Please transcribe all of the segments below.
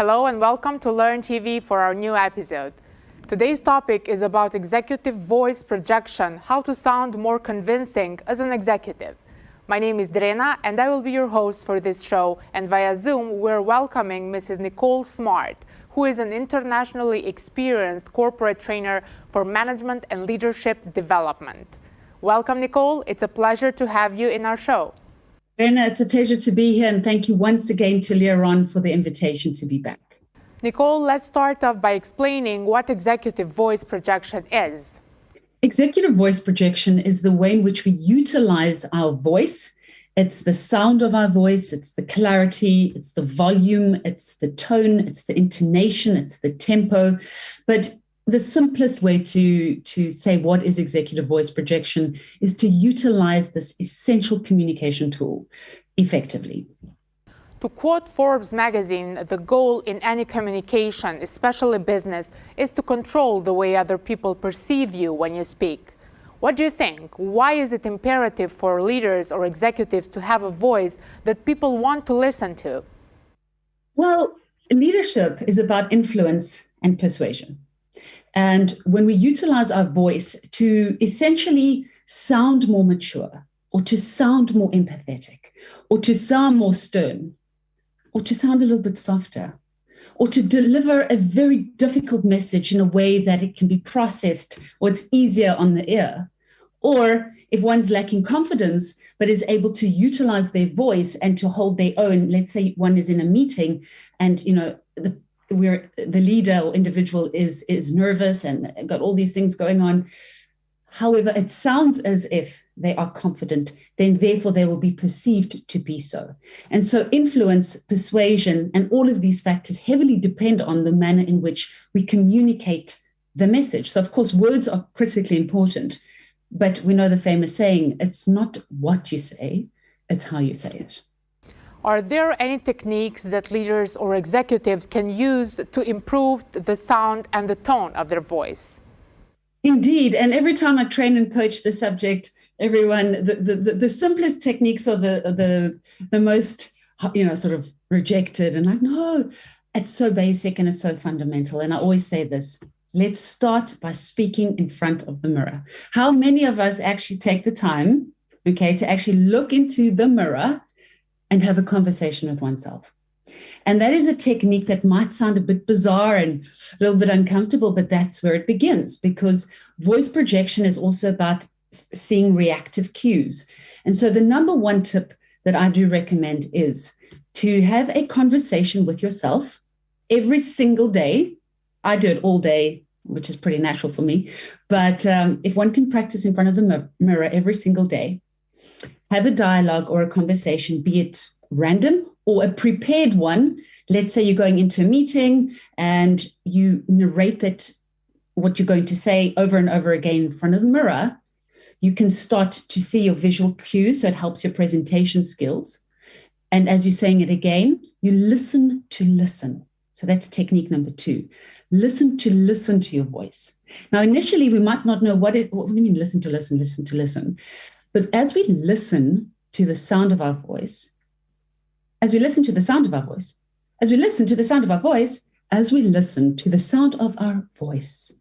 Hello and welcome to L3RN TV for our new episode. Today's topic is about executive voice projection, how to sound more convincing as an executive. My name is Drena and I will be your host for this show, and via Zoom we're welcoming Mrs. Nicole Smart, who is an internationally experienced corporate trainer for management and leadership development. Welcome, Nicole. It's a pleasure to have you in our show. Drena, it's a pleasure to be here, and thank you once again to L3RN for the invitation to be back. Nicole, let's start off by explaining what executive voice projection is. Executive voice projection is the way in which we utilize our voice. It's the sound of our voice, it's the clarity, it's the volume, it's the tone, it's the intonation, it's the tempo. But the simplest way to say what is executive voice projection is to utilize this essential communication tool effectively. To quote Forbes magazine, the goal in any communication, especially business, is to control the way other people perceive you when you speak. What do you think? Why is it imperative for leaders or executives to have a voice that people want to listen to? Well, leadership is about influence and persuasion. And when we utilize our voice to essentially sound more mature, or to sound more empathetic, or to sound more stern, or to sound a little bit softer, or to deliver a very difficult message in a way that it can be processed or it's easier on the ear, or if one's lacking confidence but is able to utilize their voice and to hold their own, let's say one is in a meeting and where the leader or individual is nervous and got all these things going on. However, it sounds as if they are confident, then therefore they will be perceived to be so. And so influence, persuasion, and all of these factors heavily depend on the manner in which we communicate the message. So of course, words are critically important, but we know the famous saying, it's not what you say, it's how you say it. Are there any techniques that leaders or executives can use to improve the sound and the tone of their voice? Indeed, and every time I train and coach the subject, everyone, the simplest techniques are the most, sort of rejected, and like, no, it's so basic and it's so fundamental. And I always say this, let's start by speaking in front of the mirror. How many of us actually take the time, to actually look into the mirror and have a conversation with oneself? And that is a technique that might sound a bit bizarre and a little bit uncomfortable, but that's where it begins, because voice projection is also about seeing reactive cues. And so the number one tip that I do recommend is to have a conversation with yourself every single day. I do it all day, which is pretty natural for me. But if one can practice in front of the mirror every single day, have a dialogue or a conversation, be it random or a prepared one. Let's say you're going into a meeting and you narrate that what you're going to say over and over again in front of the mirror. You can start to see your visual cues, so it helps your presentation skills. And as you're saying it again, you listen to listen. So that's technique number 2. Listen to your voice. Now, initially, we might not know what do you mean listen to listen? But as we listen to the sound of our voice, as we listen to the sound of our voice, as we listen to the sound of our voice, as we listen to the sound of our voice,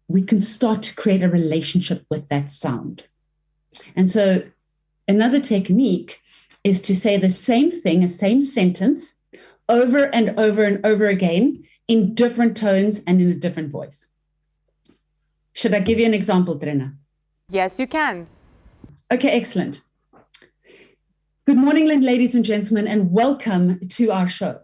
we can start to create a relationship with that sound. And so another technique is to say the same thing, a same sentence, over and over and over again in different tones and in a different voice. Should I give you an example, Drena? Yes, you can. Okay, excellent. Good morning, ladies and gentlemen, and welcome to our show.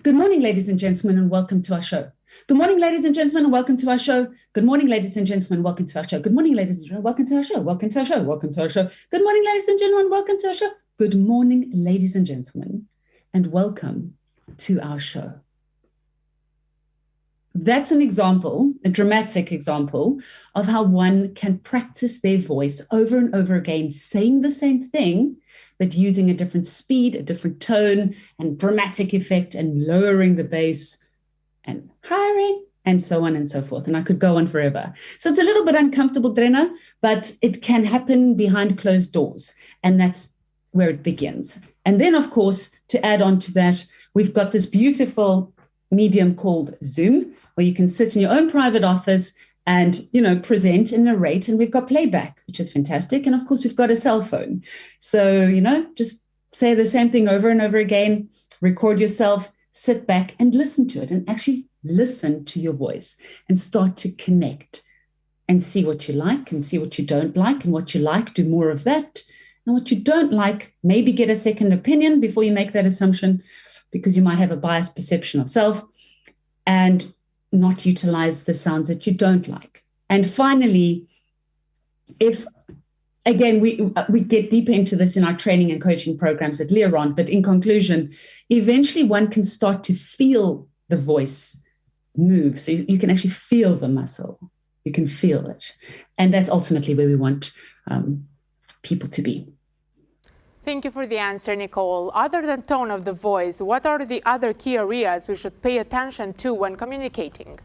Good morning, ladies and gentlemen, and welcome to our show. Good morning, ladies and gentlemen, and welcome to our show. Good morning, ladies and gentlemen, welcome to our show. Good morning, ladies and gentlemen, welcome to our show. Welcome to our show. Welcome to our show. Good morning, ladies and gentlemen, welcome to our show. Good morning, ladies and gentlemen, and welcome to our show. That's an example, a dramatic example of how one can practice their voice over and over again, saying the same thing, but using a different speed, a different tone, and dramatic effect, and lowering the bass, and hiring, and so on and so forth. And I could go on forever. So it's a little bit uncomfortable, Drena, but it can happen behind closed doors. And that's where it begins. And then, of course, to add on to that, we've got this beautiful medium called Zoom, where you can sit in your own private office and, present and narrate. And we've got playback, which is fantastic. And of course, we've got a cell phone. So, just say the same thing over and over again, record yourself, sit back and listen to it, and actually listen to your voice and start to connect and see what you like and see what you don't like, and what you like, do more of that. And what you don't like, maybe get a second opinion before you make that assumption, because you might have a biased perception of self, and not utilize the sounds that you don't like. And finally, if, again, we get deeper into this in our training and coaching programs at L3RN, but in conclusion, eventually one can start to feel the voice move. So you can actually feel the muscle. You can feel it. And that's ultimately where we want people to be. Thank you for the answer, Nicole. Other than tone of the voice, what are the other key areas we should pay attention to when communicating?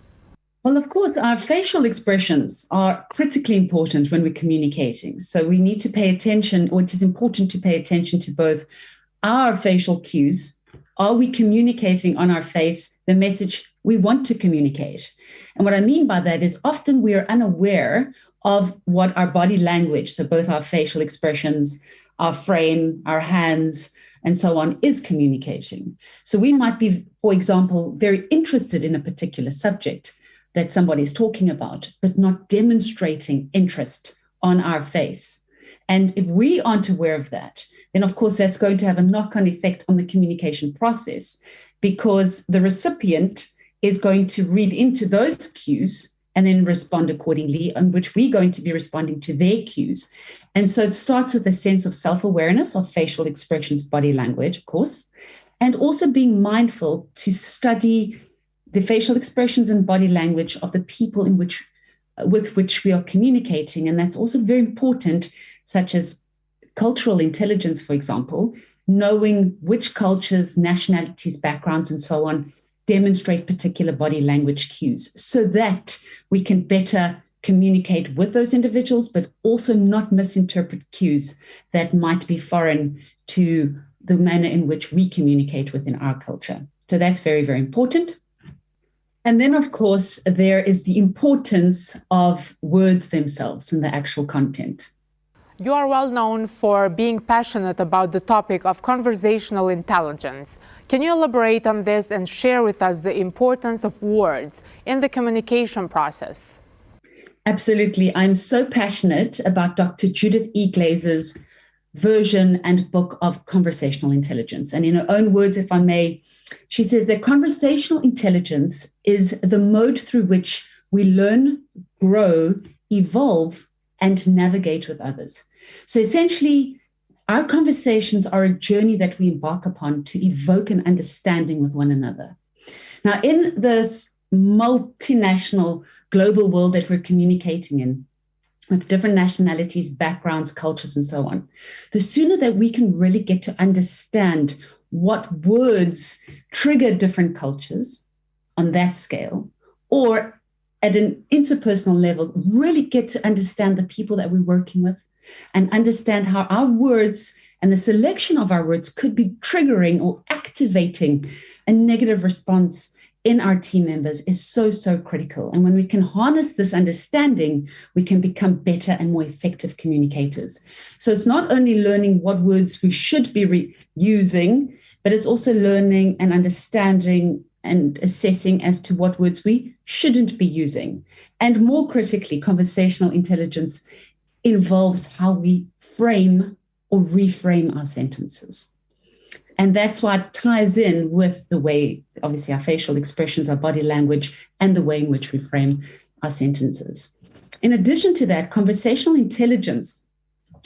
Well, of course, our facial expressions are critically important when we're communicating. So we need to pay attention, or it is important to pay attention to both our facial cues. Are we communicating on our face the message we want to communicate? And what I mean by that is often we are unaware of what our body language, so both our facial expressions, our frame, our hands, and so on, is communicating. So we might be, for example, very interested in a particular subject that somebody is talking about, but not demonstrating interest on our face. And if we aren't aware of that, then of course that's going to have a knock-on effect on the communication process, because the recipient is going to read into those cues and then respond accordingly, on which we're going to be responding to their cues. And so it starts with a sense of self-awareness of facial expressions, body language, of course, and also being mindful to study the facial expressions and body language of the people with which we are communicating. And that's also very important, such as cultural intelligence, for example, knowing which cultures, nationalities, backgrounds, and so on demonstrate particular body language cues, so that we can better communicate with those individuals, but also not misinterpret cues that might be foreign to the manner in which we communicate within our culture. So that's very, very important. And then, of course, there is the importance of words themselves and the actual content. You are well known for being passionate about the topic of conversational intelligence. Can you elaborate on this and share with us the importance of words in the communication process? Absolutely. I'm so passionate about Dr. Judith E. Glaser's version and book of conversational intelligence. And in her own words, if I may, she says that conversational intelligence is the mode through which we learn, grow, evolve, and navigate with others. So essentially, our conversations are a journey that we embark upon to evoke an understanding with one another. Now, in this multinational global world that we're communicating in, with different nationalities, backgrounds, cultures, and so on, the sooner that we can really get to understand what words trigger different cultures on that scale, or at an interpersonal level, really get to understand the people that we're working with and understand how our words and the selection of our words could be triggering or activating a negative response in our team members is so, so critical. And when we can harness this understanding, we can become better and more effective communicators. So it's not only learning what words we should be using, but it's also learning and understanding and assessing as to what words we shouldn't be using. And more critically, conversational intelligence involves how we frame or reframe our sentences. And that's why it ties in with the way, obviously, our facial expressions, our body language, and the way in which we frame our sentences. In addition to that, conversational intelligence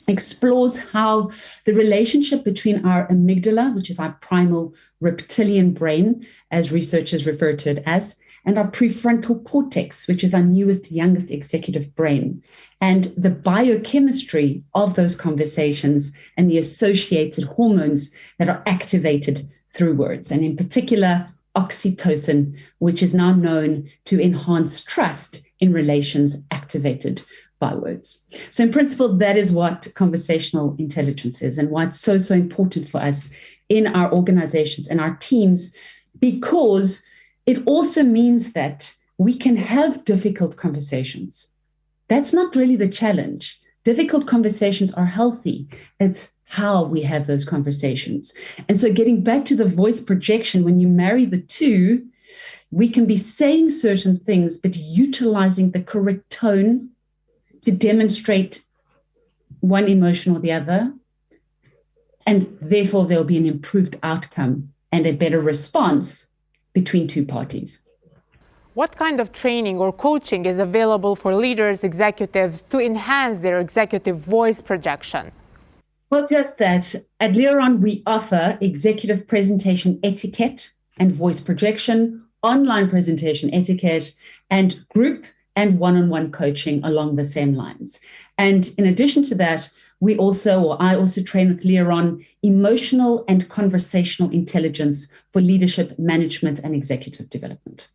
explores how the relationship between our amygdala, which is our primal reptilian brain, as researchers refer to it as, and our prefrontal cortex, which is our newest, youngest executive brain, and the biochemistry of those conversations and the associated hormones that are activated through words, and in particular, oxytocin, which is now known to enhance trust in relations activated by words. So in principle, that is what conversational intelligence is and why it's so, so important for us in our organizations and our teams, because it also means that we can have difficult conversations. That's not really the challenge. Difficult conversations are healthy. It's how we have those conversations. And so getting back to the voice projection, when you marry the two, we can be saying certain things, but utilizing the correct tone to demonstrate one emotion or the other. And therefore, there'll be an improved outcome and a better response between two parties. What kind of training or coaching is available for leaders, executives to enhance their executive voice projection? Well, just that. At L3RN, we offer executive presentation etiquette and voice projection, online presentation etiquette, and group and one-on-one coaching along the same lines. And in addition to that, I also train with L3RN emotional and conversational intelligence for leadership, management, and executive development.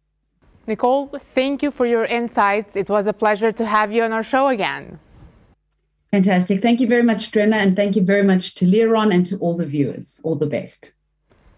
Nicole, thank you for your insights. It was a pleasure to have you on our show again. Fantastic. Thank you very much, Drena, and thank you very much to L3RN and to all the viewers. All the best.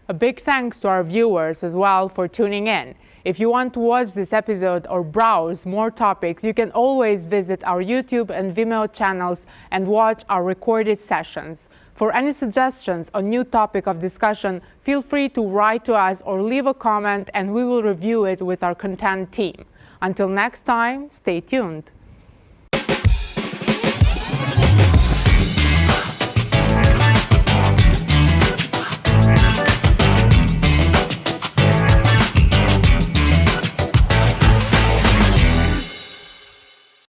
A big thanks to our viewers as well for tuning in. If you want to watch this episode or browse more topics, you can always visit our YouTube and Vimeo channels and watch our recorded sessions. For any suggestions on new topic of discussion, feel free to write to us or leave a comment and we will review it with our content team. Until next time, stay tuned.